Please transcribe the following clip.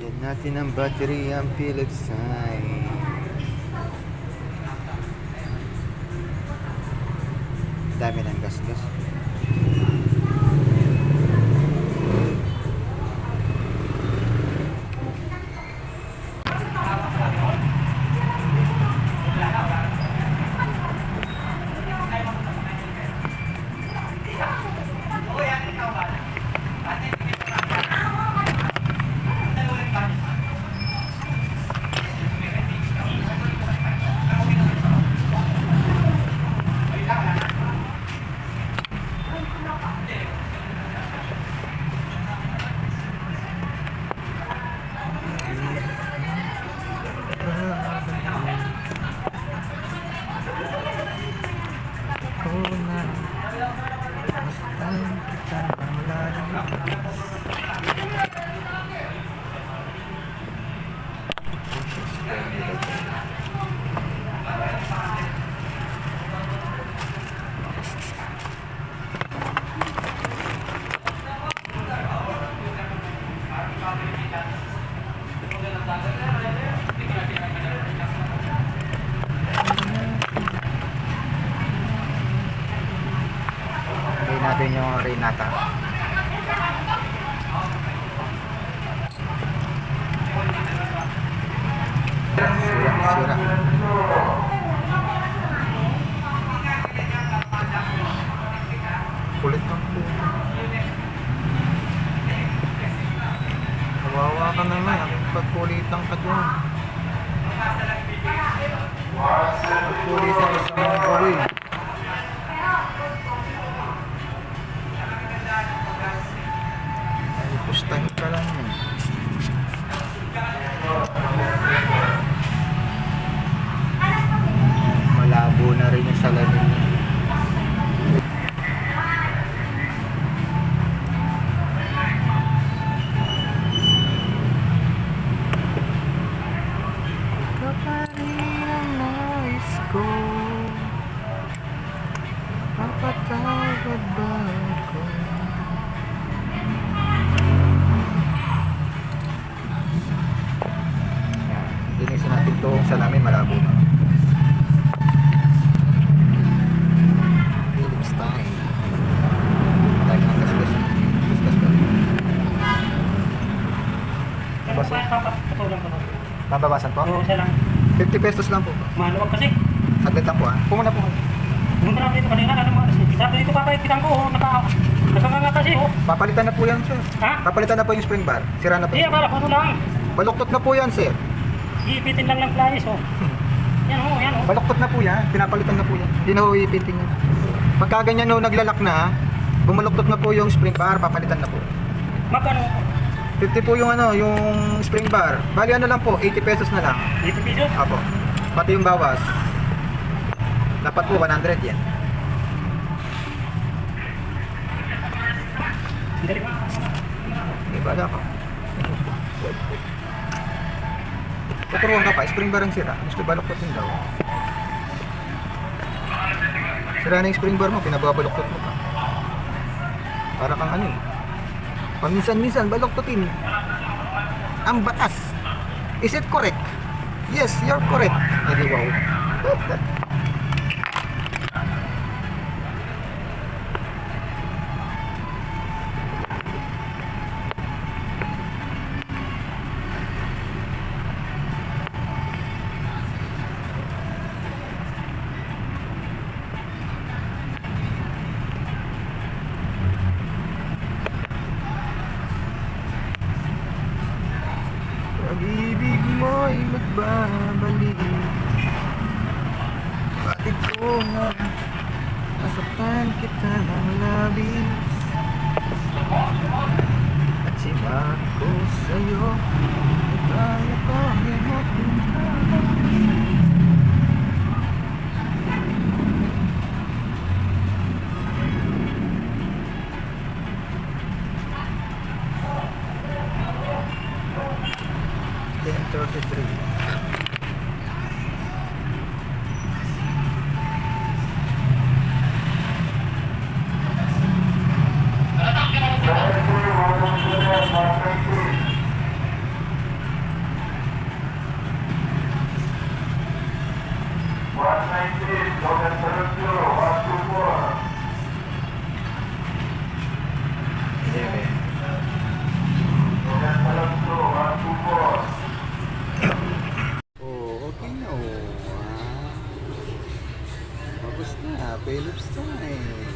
Yan natin ang battery, ang Philips sign. Dami ng gas-gas. Natin yung Renata. Sira. Kulit ng po. Kawawa ka naman. Pagkulitan ka dyan. Pagkulitan ka sa mga kawin. Pustahin ka lang yun. Malabo na rin yung salamin niya. Kaparin ang nais ko, papatawad ba ako? Linisin natin itong salamin, malabo na. Philips time. Tayo ng gas-gas. Gas-gas ba? Babawasan po? Oo, isa lang. 50 pesos lang po. Maluwag kasi. Saglit lang po ha. Pumuna po. Pumunta lang dito kanina. Sabi dito papaikitan ko. Nakanganga kasi. Papalitan na po yan, sir. Ha? Papalitan na po yung spring bar. Sira na po. Iya, para puno lang. Baluktot na po yan, sir. Iipitin lang ng plyes. Yan o, yan o. Baluktot na po yan. Pinapalitan na po yan. Hindi na po ipitin yan. Pagka ganyan no, naglalak na, bumaluktot na po yung spring bar, papalitan na po. Magkano? 50 po yung ano, yung spring bar. Bali ano lang po, 80 pesos na lang. 80 pesos? Apo. Pati yung bawas. Dapat po 100 yan. Hindi ba? Ibala ka. Tuturuan ka pa, spring bar ang sira. Gusto baluktot yun daw. Sira na yung spring bar mo, pinababaluktot mo pa. Para kang ano eh. Paminsan-minsan baluktutin. Ang batas. Is it correct? Yes, you're correct. Hindi wow. Pag-ibig mo'y magbabalik. Bakit ko na nasaktan kita ng labis? At sinag ko sa'yo, kaya ko himot yung Philips to eh.